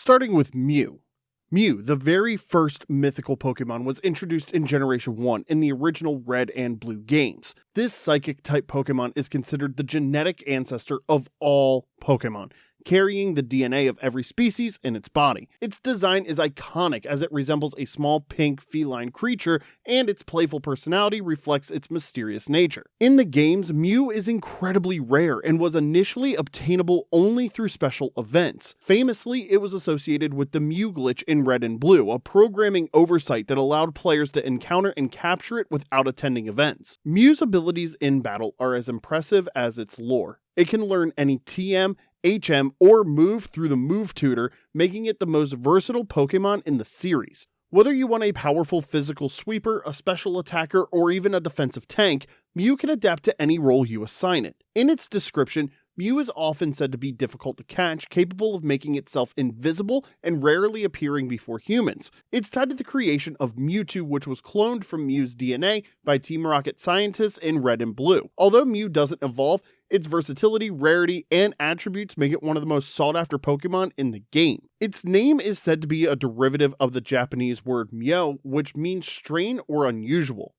Starting with Mew. Mew, the very first mythical Pokemon, was introduced in Generation 1 in the original Red and Blue games. This Psychic-type Pokemon is considered the genetic ancestor of all Pokemon, carrying the DNA of every species in its body. Its design is iconic as it resembles a small pink feline creature, and its playful personality reflects its mysterious nature. In the games, Mew is incredibly rare and was initially obtainable only through special events. Famously, it was associated with the Mew glitch in Red and Blue, a programming oversight that allowed players to encounter and capture it without attending events. Mew's abilities in battle are as impressive as its lore. It can learn any TM, HM, or move through the Move Tutor, making it the most versatile Pokemon in the series. Whether you want a powerful physical sweeper, a special attacker, or even a defensive tank, Mew can adapt to any role you assign it. In its description, Mew is often said to be difficult to catch, capable of making itself invisible and rarely appearing before humans. It's tied to the creation of Mewtwo, which was cloned from Mew's DNA by Team Rocket scientists in Red and Blue. Although Mew doesn't evolve, its versatility, rarity, and attributes make it one of the most sought-after Pokemon in the game. Its name is said to be a derivative of the Japanese word myo, which means strange or unusual.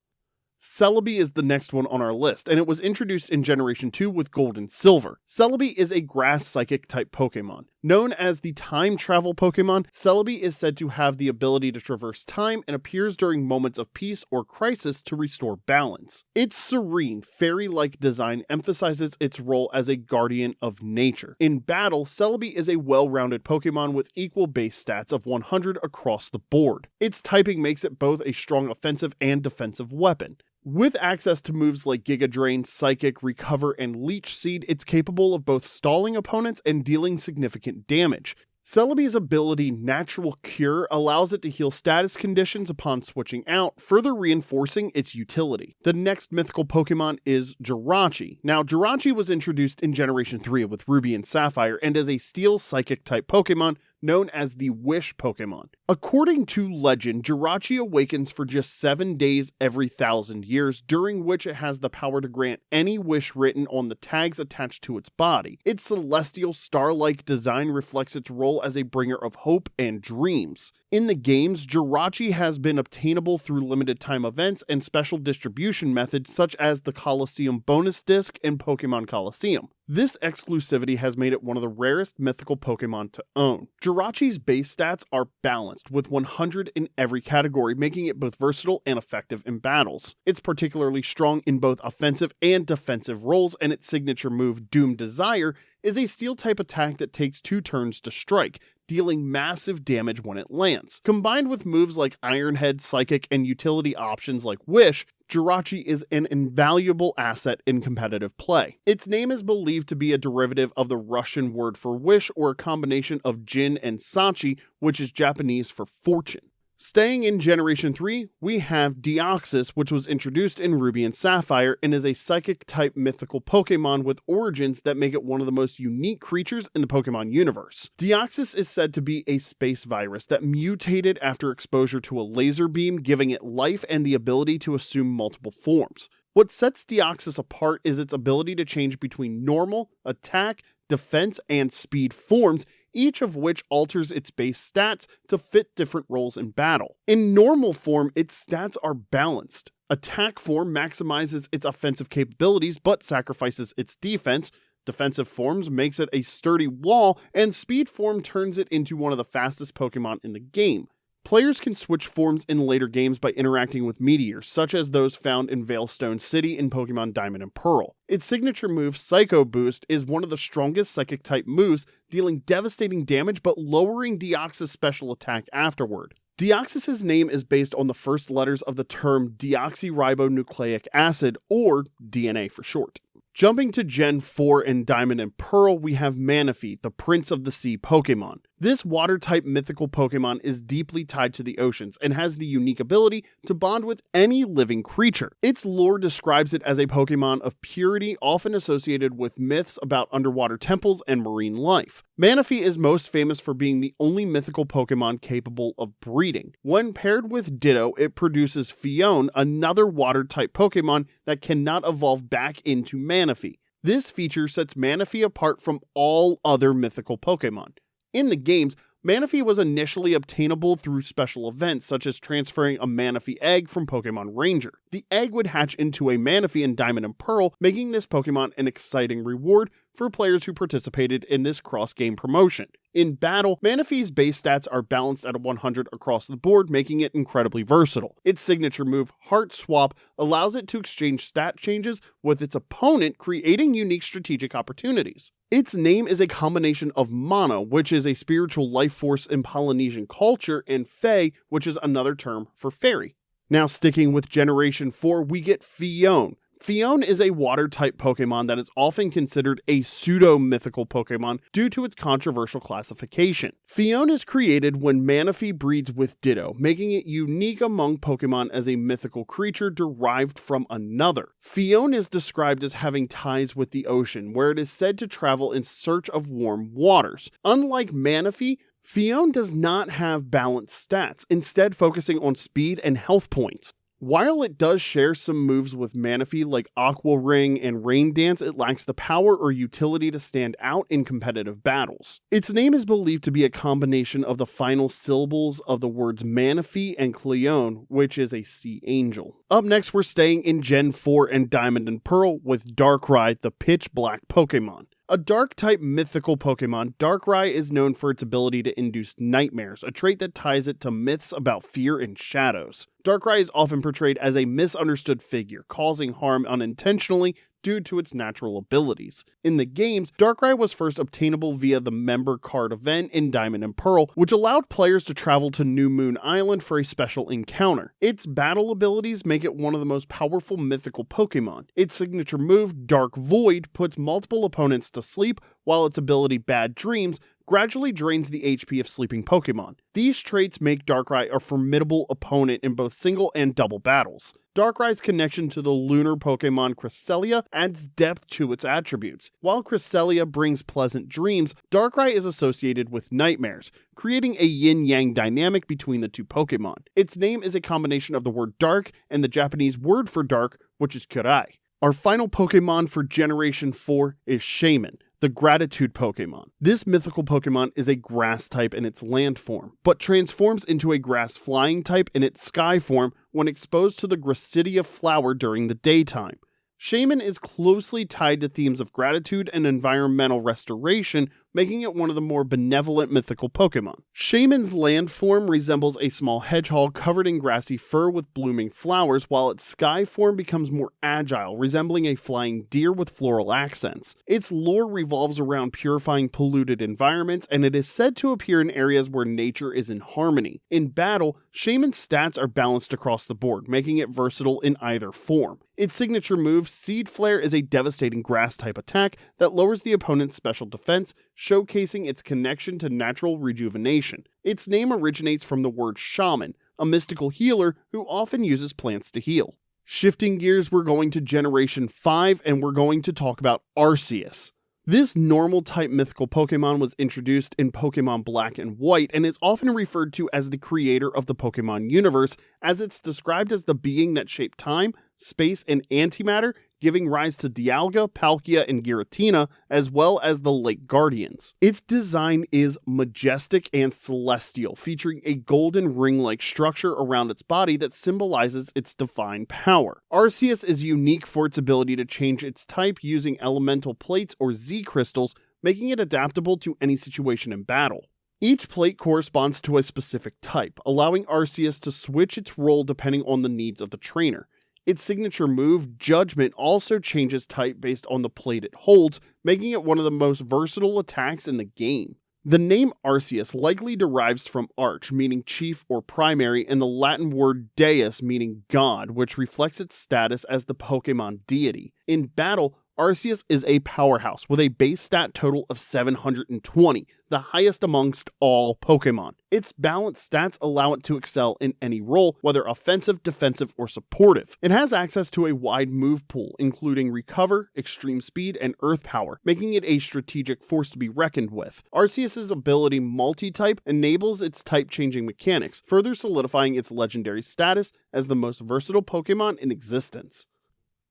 Celebi is the next one on our list, and it was introduced in Generation 2 with Gold and Silver. Celebi is a grass psychic type Pokemon. Known as the time travel Pokemon, Celebi is said to have the ability to traverse time and appears during moments of peace or crisis to restore balance. Its serene, fairy-like design emphasizes its role as a guardian of nature. In battle, Celebi is a well-rounded Pokemon with equal base stats of 100 across the board. Its typing makes it both a strong offensive and defensive weapon. With access to moves like Giga Drain, Psychic, Recover, and Leech Seed, it's capable of both stalling opponents and dealing significant damage. Celebi's ability Natural Cure allows it to heal status conditions upon switching out, further reinforcing its utility. The next mythical Pokemon is Jirachi. Now, Jirachi was introduced in Generation 3 with Ruby and Sapphire and is a Steel Psychic type Pokemon known as the Wish Pokemon. According to legend, Jirachi awakens for just 7 days every 1,000 years, during which it has the power to grant any wish written on the tags attached to its body. Its celestial star-like design reflects its role as a bringer of hope and dreams. In the games, Jirachi has been obtainable through limited time events and special distribution methods such as the Colosseum bonus disc and Pokemon Colosseum. This exclusivity has made it one of the rarest mythical Pokemon to own. Jirachi's base stats are balanced, with 100 in every category, making it both versatile and effective in battles. It's particularly strong in both offensive and defensive roles, and its signature move, Doom Desire, is a steel-type attack that takes 2 turns to strike, dealing massive damage when it lands. Combined with moves like Iron Head, Psychic, and utility options like Wish, Jirachi is an invaluable asset in competitive play. Its name is believed to be a derivative of the Russian word for wish, or a combination of Jin and Sachi, which is Japanese for fortune. Staying in Generation 3, we have Deoxys, which was introduced in Ruby and Sapphire and is a Psychic-type mythical Pokemon with origins that make it one of the most unique creatures in the Pokemon universe. Deoxys is said to be a space virus that mutated after exposure to a laser beam, giving it life and the ability to assume multiple forms. What sets Deoxys apart is its ability to change between normal, attack, defense, and speed forms, each of which alters its base stats to fit different roles in battle. In normal form, its stats are balanced. Attack form maximizes its offensive capabilities but sacrifices its defense. Defensive forms makes it a sturdy wall, and speed form turns it into one of the fastest Pokemon in the game. Players can switch forms in later games by interacting with meteors, such as those found in Veilstone City in Pokemon Diamond and Pearl. Its signature move, Psycho Boost, is one of the strongest Psychic-type moves, dealing devastating damage but lowering Deoxys' special attack afterward. Deoxys' name is based on the first letters of the term deoxyribonucleic acid, or DNA for short. Jumping to Gen 4 in Diamond and Pearl, we have Manaphy, the Prince of the Sea Pokemon. This water-type mythical Pokemon is deeply tied to the oceans and has the unique ability to bond with any living creature. Its lore describes it as a Pokemon of purity, often associated with myths about underwater temples and marine life. Manaphy is most famous for being the only mythical Pokemon capable of breeding. When paired with Ditto, it produces Phione, another water-type Pokemon that cannot evolve back into Manaphy. This feature sets Manaphy apart from all other mythical Pokemon. In the games, Manaphy was initially obtainable through special events such as transferring a Manaphy egg from Pokemon Ranger. The egg would hatch into a Manaphy in Diamond and Pearl, making this Pokemon an exciting reward for players who participated in this cross-game promotion. In battle, Manaphy's base stats are balanced at 100 across the board, making it incredibly versatile. Its signature move, Heart Swap, allows it to exchange stat changes with its opponent, creating unique strategic opportunities. Its name is a combination of Mana, which is a spiritual life force in Polynesian culture, and Fae, which is another term for fairy. Now sticking with Generation 4, we get Phione. Phione is a water-type Pokemon that is often considered a pseudo-mythical Pokemon due to its controversial classification. Phione is created when Manaphy breeds with Ditto, making it unique among Pokemon as a mythical creature derived from another. Phione is described as having ties with the ocean, where it is said to travel in search of warm waters. Unlike Manaphy, Phione does not have balanced stats, instead focusing on speed and health points. While it does share some moves with Manaphy like Aqua Ring and Rain Dance, it lacks the power or utility to stand out in competitive battles. Its name is believed to be a combination of the final syllables of the words Manaphy and Cleone, which is a sea angel. Up next, we're staying in Gen 4 and Diamond and Pearl with Darkrai, the pitch black Pokemon. A Dark-type mythical Pokemon, Darkrai is known for its ability to induce nightmares, a trait that ties it to myths about fear and shadows. Darkrai is often portrayed as a misunderstood figure, causing harm unintentionally due to its natural abilities. In the games, Darkrai was first obtainable via the member card event in Diamond and Pearl, which allowed players to travel to New Moon Island for a special encounter. Its battle abilities make it one of the most powerful mythical Pokemon. Its signature move, Dark Void, puts multiple opponents to sleep, while its ability Bad Dreams gradually drains the HP of sleeping Pokemon. These traits make Darkrai a formidable opponent in both single and double battles. Darkrai's connection to the lunar Pokemon Cresselia adds depth to its attributes. While Cresselia brings pleasant dreams, Darkrai is associated with nightmares, creating a yin-yang dynamic between the two Pokemon. Its name is a combination of the word dark and the Japanese word for dark, which is Kurai. Our final Pokemon for Generation 4 is Shaymin, the Gratitude Pokemon. This mythical Pokemon is a grass type in its land form, but transforms into a grass flying type in its sky form when exposed to the Gracidia flower during the daytime. Shaymin is closely tied to themes of gratitude and environmental restoration, making it one of the more benevolent mythical Pokemon. Shaymin's land form resembles a small hedgehog covered in grassy fur with blooming flowers, while its sky form becomes more agile, resembling a flying deer with floral accents. Its lore revolves around purifying polluted environments, and it is said to appear in areas where nature is in harmony. In battle, Shaymin's stats are balanced across the board, making it versatile in either form. Its signature move, Seed Flare, is a devastating grass-type attack that lowers the opponent's special defense, showcasing its connection to natural rejuvenation. Its name originates from the word shaman, a mystical healer who often uses plants to heal. Shifting gears, we're going to Generation 5, and we're going to talk about Arceus. This normal-type mythical Pokemon was introduced in Pokemon Black and White and is often referred to as the creator of the Pokemon universe, as it's described as the being that shaped time, space, and antimatter, giving rise to Dialga, Palkia, and Giratina, as well as the Lake Guardians. Its design is majestic and celestial, featuring a golden ring-like structure around its body that symbolizes its divine power. Arceus is unique for its ability to change its type using elemental plates or Z-crystals, making it adaptable to any situation in battle. Each plate corresponds to a specific type, allowing Arceus to switch its role depending on the needs of the trainer. Its signature move, Judgment, also changes type based on the plate it holds, making it one of the most versatile attacks in the game. The name Arceus likely derives from arch, meaning chief or primary, and the Latin word deus, meaning god, which reflects its status as the Pokemon deity. In battle, Arceus is a powerhouse with a base stat total of 720, the highest amongst all Pokemon. Its balanced stats allow it to excel in any role, whether offensive, defensive, or supportive. It has access to a wide move pool, including Recover, Extreme Speed, and Earth Power, making it a strategic force to be reckoned with. Arceus' ability Multi-Type enables its type-changing mechanics, further solidifying its legendary status as the most versatile Pokemon in existence.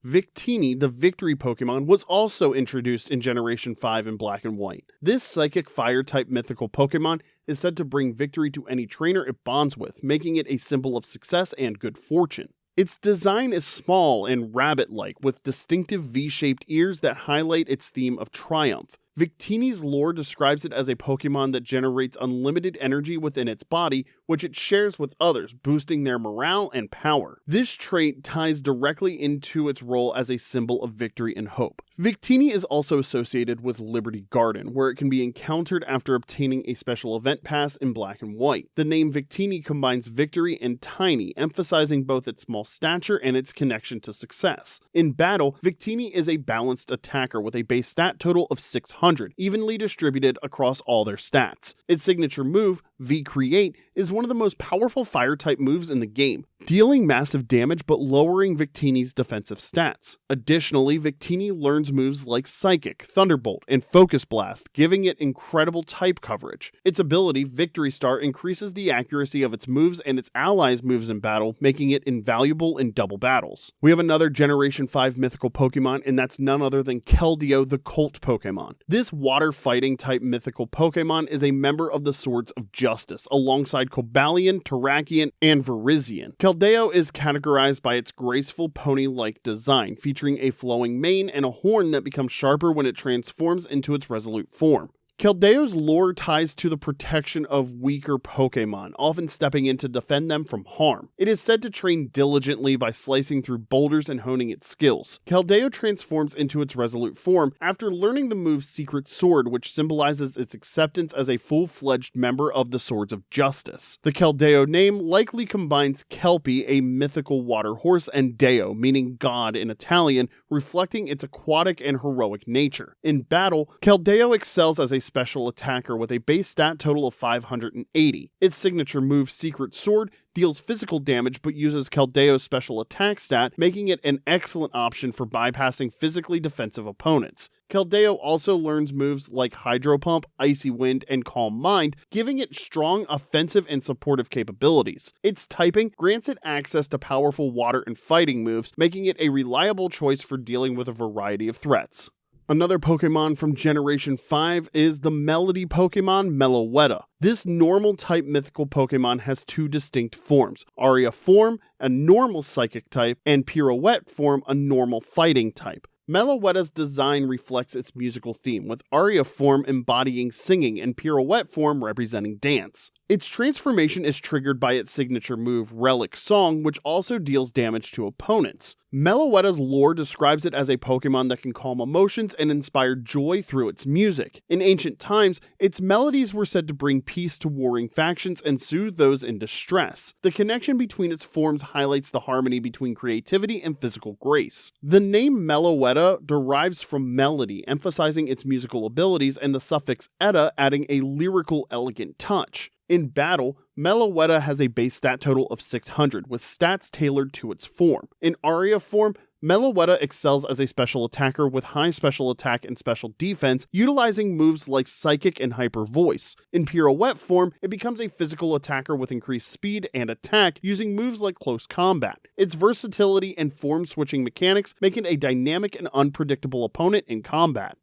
Victini, the Victory Pokemon, was also introduced in Generation 5 in Black and White. This Psychic Fire-type mythical Pokemon is said to bring victory to any trainer it bonds with, making it a symbol of success and good fortune. Its design is small and rabbit-like, with distinctive V-shaped ears that highlight its theme of triumph. Victini's lore describes it as a Pokemon that generates unlimited energy within its body, which it shares with others, boosting their morale and power. This trait ties directly into its role as a symbol of victory and hope. Victini is also associated with Liberty Garden, where it can be encountered after obtaining a special event pass in Black and White. The name Victini combines victory and tiny, emphasizing both its small stature and its connection to success. In battle, Victini is a balanced attacker with a base stat total of 600, evenly distributed across all their stats. Its signature move, V-Create, is one of the most powerful fire-type moves in the game, dealing massive damage but lowering Victini's defensive stats. Additionally, Victini learns moves like Psychic, Thunderbolt, and Focus Blast, giving it incredible type coverage. Its ability, Victory Star, increases the accuracy of its moves and its allies' moves in battle, making it invaluable in double battles. We have another Generation 5 mythical Pokemon, and that's none other than Keldeo, the Colt Pokemon. This water-fighting type mythical Pokemon is a member of the Swords of Justice, alongside Cobalion, Terrakion, and Virizion. Keldeo is categorized by its graceful pony-like design, featuring a flowing mane and a horn that becomes sharper when it transforms into its resolute form. Keldeo's lore ties to the protection of weaker Pokemon, often stepping in to defend them from harm. It is said to train diligently by slicing through boulders and honing its skills. Keldeo transforms into its resolute form after learning the move Secret Sword, which symbolizes its acceptance as a full-fledged member of the Swords of Justice. The Keldeo name likely combines Kelpie, a mythical water horse, and Deo, meaning God in Italian, reflecting its aquatic and heroic nature. In battle, Keldeo excels as a special attacker with a base stat total of 580. Its signature move, Secret Sword, deals physical damage but uses Keldeo's special attack stat, making it an excellent option for bypassing physically defensive opponents. Keldeo also learns moves like Hydro Pump, Icy Wind, and Calm Mind, giving it strong offensive and supportive capabilities. Its typing grants it access to powerful water and fighting moves, making it a reliable choice for dealing with a variety of threats. Another Pokemon from Generation 5 is the Melody Pokemon Meloetta. This normal type mythical Pokemon has two distinct forms, Aria form, a normal psychic type, and Pirouette form, a normal fighting type. Meloetta's design reflects its musical theme, with Aria form embodying singing and Pirouette form representing dance. Its transformation is triggered by its signature move, Relic Song, which also deals damage to opponents. Meloetta's lore describes it as a Pokemon that can calm emotions and inspire joy through its music. In ancient times, its melodies were said to bring peace to warring factions and soothe those in distress. The connection between its forms highlights the harmony between creativity and physical grace. The name Meloetta derives from melody, emphasizing its musical abilities, and the suffix etta adding a lyrical, elegant touch. In battle, Meloetta has a base stat total of 600, with stats tailored to its form. In Aria form, Meloetta excels as a special attacker with high special attack and special defense, utilizing moves like Psychic and Hyper Voice. In Pirouette form, it becomes a physical attacker with increased speed and attack, using moves like Close Combat. Its versatility and form-switching mechanics make it a dynamic and unpredictable opponent in combat.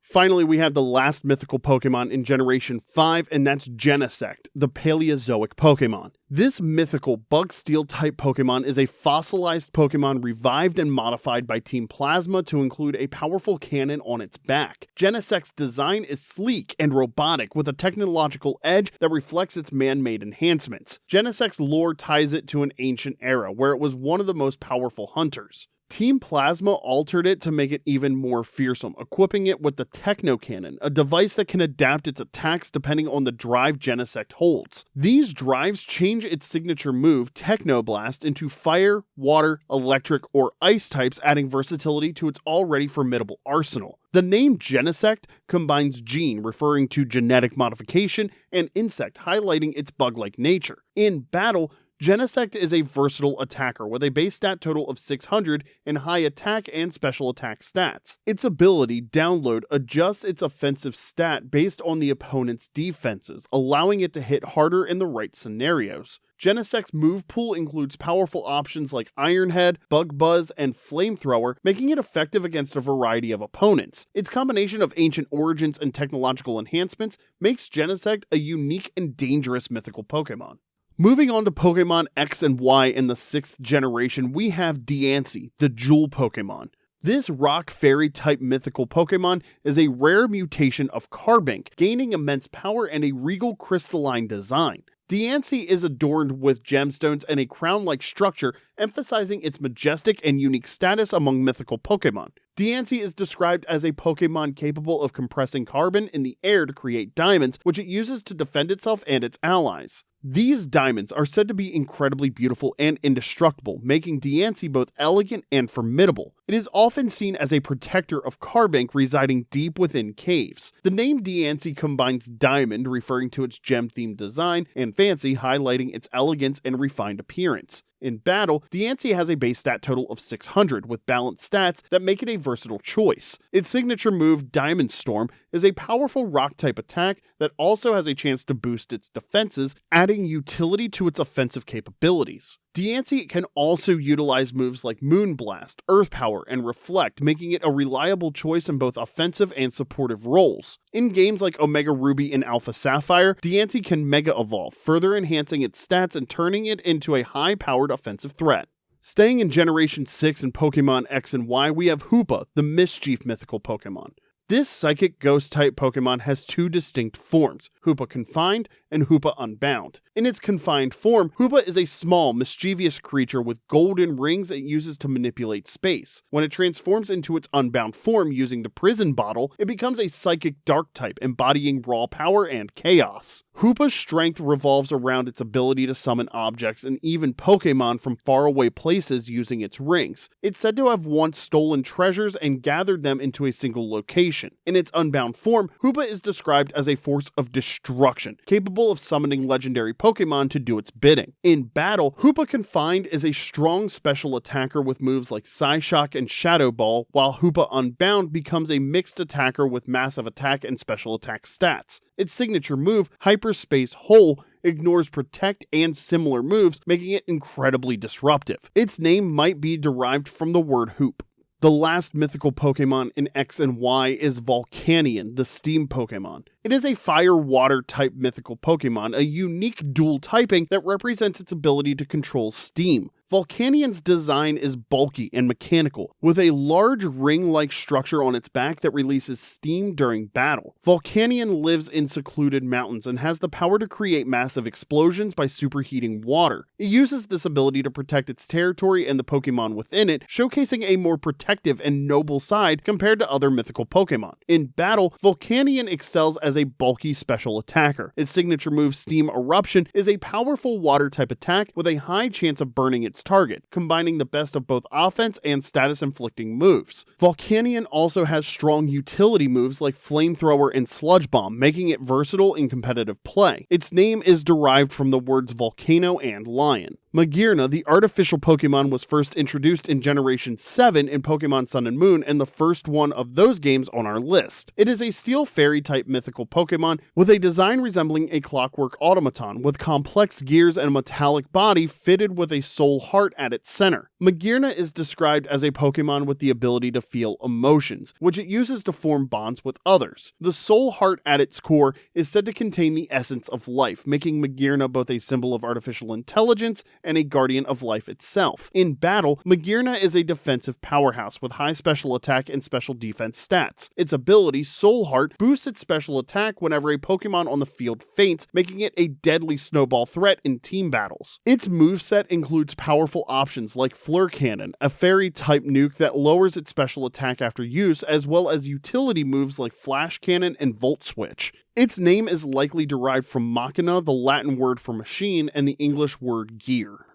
Finally, we have the last mythical Pokemon in Generation 5, and that's Genesect, the Paleozoic Pokemon. This mythical bug-steel type Pokemon is a fossilized Pokemon revived and modified by Team Plasma to include a powerful cannon on its back. Genesect's design is sleek and robotic, with a technological edge that reflects its man-made enhancements. Genesect's lore ties it to an ancient era, where it was one of the most powerful hunters. Team Plasma altered it to make it even more fearsome, equipping it with the Techno Cannon, a device that can adapt its attacks depending on the drive Genesect holds. These drives change its signature move, Techno Blast, into fire, water, electric, or ice types, adding versatility to its already formidable arsenal. The name Genesect combines gene, referring to genetic modification, and insect, highlighting its bug-like nature. In battle, Genesect is a versatile attacker with a base stat total of 600 and high attack and special attack stats. Its ability, Download, adjusts its offensive stat based on the opponent's defenses, allowing it to hit harder in the right scenarios. Genesect's move pool includes powerful options like Iron Head, Bug Buzz, and Flamethrower, making it effective against a variety of opponents. Its combination of ancient origins and technological enhancements makes Genesect a unique and dangerous mythical Pokémon. Moving on to Pokemon X and Y in the 6th generation, we have Diancie, the Jewel Pokemon. This rock fairy type mythical Pokemon is a rare mutation of Carbink, gaining immense power and a regal crystalline design. Diancie is adorned with gemstones and a crown-like structure, emphasizing its majestic and unique status among mythical Pokemon. Diancie is described as a Pokemon capable of compressing carbon in the air to create diamonds, which it uses to defend itself and its allies. These diamonds are said to be incredibly beautiful and indestructible, making Diancie both elegant and formidable. It is often seen as a protector of Carbink residing deep within caves. The name Diancie combines diamond, referring to its gem-themed design, and fancy, highlighting its elegance and refined appearance. In battle, Diancie has a base stat total of 600, with balanced stats that make it a versatile choice. Its signature move, Diamond Storm, is a powerful rock-type attack that also has a chance to boost its defenses, adding utility to its offensive capabilities. Diancie can also utilize moves like Moonblast, Earth Power, and Reflect, making it a reliable choice in both offensive and supportive roles. In games like Omega Ruby and Alpha Sapphire, Diancie can Mega Evolve, further enhancing its stats and turning it into a high-powered offensive threat. Staying in Generation 6 in Pokemon X and Y, we have Hoopa, the mischief mythical Pokemon. This psychic ghost-type Pokemon has two distinct forms, Hoopa Confined and Hoopa Unbound. In its confined form, Hoopa is a small, mischievous creature with golden rings it uses to manipulate space. When it transforms into its unbound form using the prison bottle, it becomes a psychic dark type, embodying raw power and chaos. Hoopa's strength revolves around its ability to summon objects and even Pokemon from faraway places using its rings. It's said to have once stolen treasures and gathered them into a single location. In its unbound form, Hoopa is described as a force of destruction, capable of summoning legendary Pokemon to do its bidding. In battle, Hoopa Confined is a strong special attacker with moves like Psyshock and Shadow Ball, while Hoopa Unbound becomes a mixed attacker with massive attack and special attack stats. Its signature move, Hyperspace Hole, ignores Protect and similar moves, making it incredibly disruptive. Its name might be derived from the word hoop. The last mythical Pokemon in X and Y is Volcanion, the Steam Pokemon. It is a fire-water type mythical Pokemon, a unique dual typing that represents its ability to control steam. Volcanion's design is bulky and mechanical, with a large ring-like structure on its back that releases steam during battle. Volcanion lives in secluded mountains and has the power to create massive explosions by superheating water. It uses this ability to protect its territory and the Pokemon within it, showcasing a more protective and noble side compared to other mythical Pokemon. In battle, Volcanion excels as a bulky special attacker. Its signature move, Steam Eruption, is a powerful water-type attack with a high chance of burning its target, combining the best of both offense and status-inflicting moves. Volcanion also has strong utility moves like Flamethrower and Sludge Bomb, making it versatile in competitive play. Its name is derived from the words volcano and lion. Magearna, the artificial Pokemon, was first introduced in Generation 7 in Pokemon Sun and Moon, and the first one of those games on our list. It is a Steel Fairy-type mythical Pokemon with a design resembling a clockwork automaton, with complex gears and a metallic body fitted with a soul heart at its center. Magearna is described as a Pokemon with the ability to feel emotions, which it uses to form bonds with others. The soul heart at its core is said to contain the essence of life, making Magearna both a symbol of artificial intelligence and a guardian of life itself. In battle, Magearna is a defensive powerhouse with high special attack and special defense stats. Its ability, Soul Heart, boosts its special attack whenever a Pokemon on the field faints, making it a deadly snowball threat in team battles. Its moveset includes powerful options like Fleur Cannon, a fairy-type nuke that lowers its special attack after use, as well as utility moves like Flash Cannon and Volt Switch. Its name is likely derived from machina, the Latin word for machine, and the English word gear.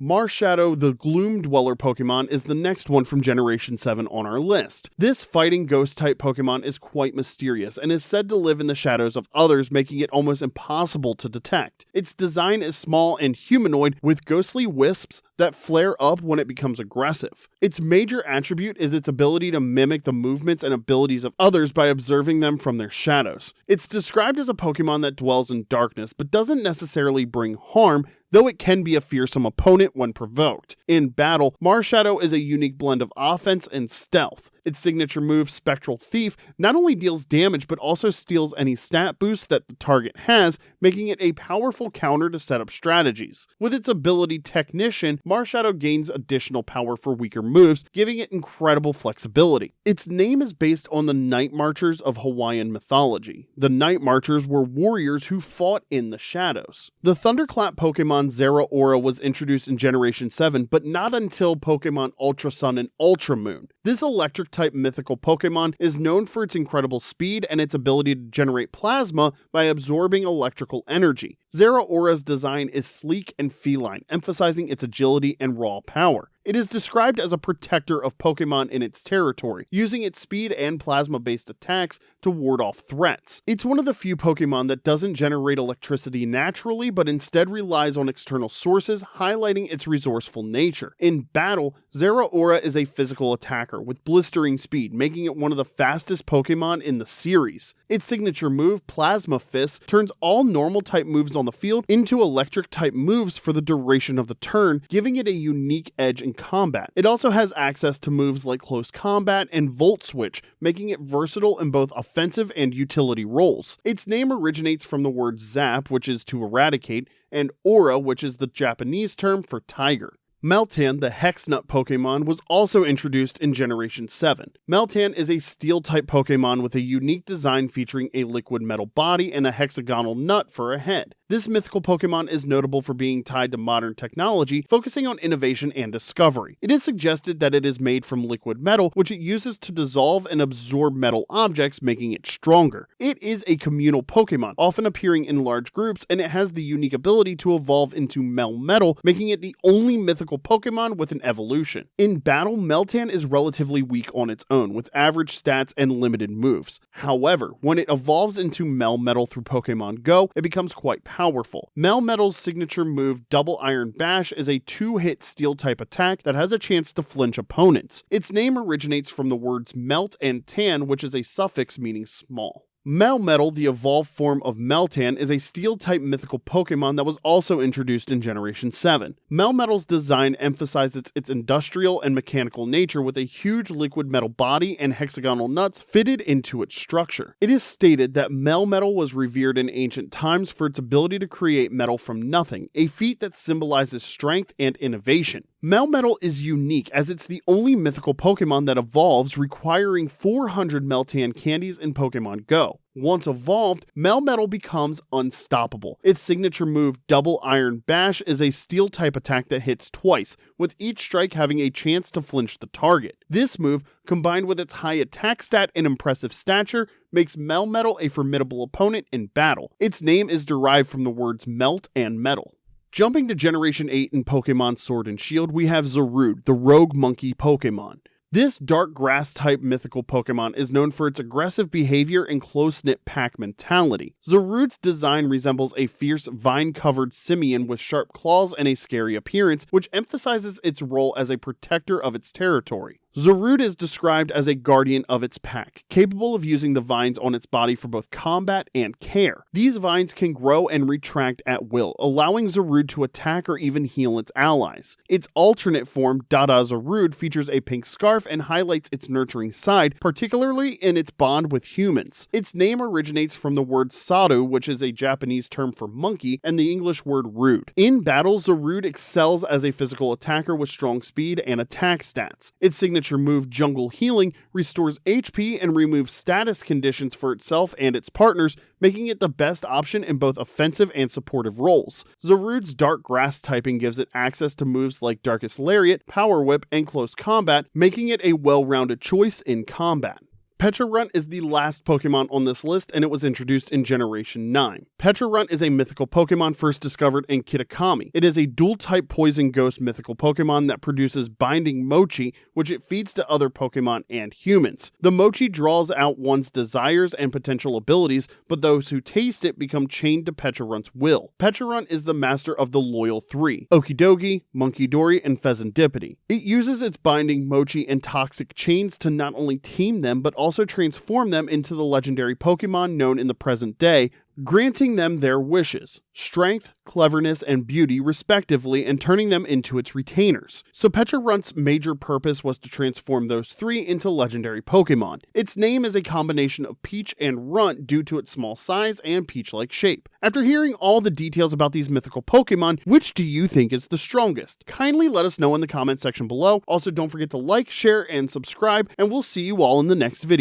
Marshadow, the Gloom Dweller Pokemon, is the next one from Generation 7 on our list. This fighting ghost-type Pokemon is quite mysterious and is said to live in the shadows of others, making it almost impossible to detect. Its design is small and humanoid, with ghostly wisps that flare up when it becomes aggressive. Its major attribute is its ability to mimic the movements and abilities of others by observing them from their shadows. It's described as a Pokemon that dwells in darkness, but doesn't necessarily bring harm, though it can be a fearsome opponent when provoked. In battle, Marshadow is a unique blend of offense and stealth. Its signature move, Spectral Thief, not only deals damage but also steals any stat boost that the target has, making it a powerful counter to setup strategies. With its ability Technician, Marshadow gains additional power for weaker moves, giving it incredible flexibility. Its name is based on the Night Marchers of Hawaiian mythology. The Night Marchers were warriors who fought in the shadows. The Thunderclap Pokemon Zeraora was introduced in Generation 7, but not until Pokemon Ultra Sun and Ultra Moon. This electric-type mythical Pokemon is known for its incredible speed and its ability to generate plasma by absorbing electrical energy. Zeraora's design is sleek and feline, emphasizing its agility and raw power. It is described as a protector of Pokemon in its territory, using its speed and plasma-based attacks to ward off threats. It's one of the few Pokemon that doesn't generate electricity naturally, but instead relies on external sources, highlighting its resourceful nature. In battle, Zeraora is a physical attacker with blistering speed, making it one of the fastest Pokemon in the series. Its signature move, Plasma Fist, turns all normal-type moves on the field into electric-type moves for the duration of the turn, giving it a unique edge in combat. It also has access to moves like Close Combat and Volt Switch, making it versatile in both offensive and utility roles. Its name originates from the word zap, which is to eradicate, and aura, which is the Japanese term for tiger. Meltan, the Hexnut Pokemon, was also introduced in Generation 7. Meltan is a Steel-type Pokemon with a unique design featuring a liquid metal body and a hexagonal nut for a head. This mythical Pokemon is notable for being tied to modern technology, focusing on innovation and discovery. It is suggested that it is made from liquid metal, which it uses to dissolve and absorb metal objects, making it stronger. It is a communal Pokemon, often appearing in large groups, and it has the unique ability to evolve into Melmetal, making it the only mythical Pokemon with an evolution. In battle, Meltan is relatively weak on its own, with average stats and limited moves. However, when it evolves into Melmetal through Pokemon Go, it becomes quite powerful. Melmetal's signature move, Double Iron Bash, is a 2-hit Steel-type attack that has a chance to flinch opponents. Its name originates from the words melt and tan, which is a suffix meaning small. Melmetal, the evolved form of Meltan, is a Steel-type mythical Pokemon that was also introduced in Generation 7. Melmetal's design emphasizes its industrial and mechanical nature with a huge liquid metal body and hexagonal nuts fitted into its structure. It is stated that Melmetal was revered in ancient times for its ability to create metal from nothing, a feat that symbolizes strength and innovation. Melmetal is unique as it's the only mythical Pokemon that evolves, requiring 400 Meltan candies in Pokemon Go. Once evolved, Melmetal becomes unstoppable. Its signature move, Double Iron Bash, is a Steel-type attack that hits twice, with each strike having a chance to flinch the target. This move, combined with its high attack stat and impressive stature, makes Melmetal a formidable opponent in battle. Its name is derived from the words melt and metal. Jumping to Generation 8 in Pokemon Sword and Shield, we have Zarude, the Rogue Monkey Pokemon. This dark grass-type mythical Pokemon is known for its aggressive behavior and close-knit pack mentality. Zarude's design resembles a fierce vine-covered simian with sharp claws and a scary appearance, which emphasizes its role as a protector of its territory. Zarude is described as a guardian of its pack, capable of using the vines on its body for both combat and care. These vines can grow and retract at will, allowing Zarude to attack or even heal its allies. Its alternate form, Dada Zarude, features a pink scarf and highlights its nurturing side, particularly in its bond with humans. Its name originates from the word Saru, which is a Japanese term for monkey, and the English word rude. In battle, Zarude excels as a physical attacker with strong speed and attack stats. Its signature move, Jungle Healing, restores HP and removes status conditions for itself and its partners, making it the best option in both offensive and supportive roles. Zarude's Dark Grass typing gives it access to moves like Darkest Lariat, Power Whip, and Close Combat, making it a well-rounded choice in combat. Pecharunt is the last Pokemon on this list, and it was introduced in Generation 9. Pecharunt is a mythical Pokemon first discovered in Kitakami. It is a dual-type poison ghost mythical Pokemon that produces binding Mochi, which it feeds to other Pokemon and humans. The Mochi draws out one's desires and potential abilities, but those who taste it become chained to Pecharunt's will. Pecharunt is the master of the Loyal Three: Okidogi, Munkidori, and Pheasantipity. It uses its binding Mochi and toxic chains to not only team them, but also transform them into the legendary Pokemon known in the present day, granting them their wishes: strength, cleverness, and beauty respectively, and turning them into its retainers. So Pecharunt's major purpose was to transform those three into legendary Pokemon. Its name is a combination of Peach and Runt due to its small size and peach-like shape. After hearing all the details about these mythical Pokemon, which do you think is the strongest? Kindly let us know in the comment section below. Also, don't forget to like, share, and subscribe, and we'll see you all in the next video.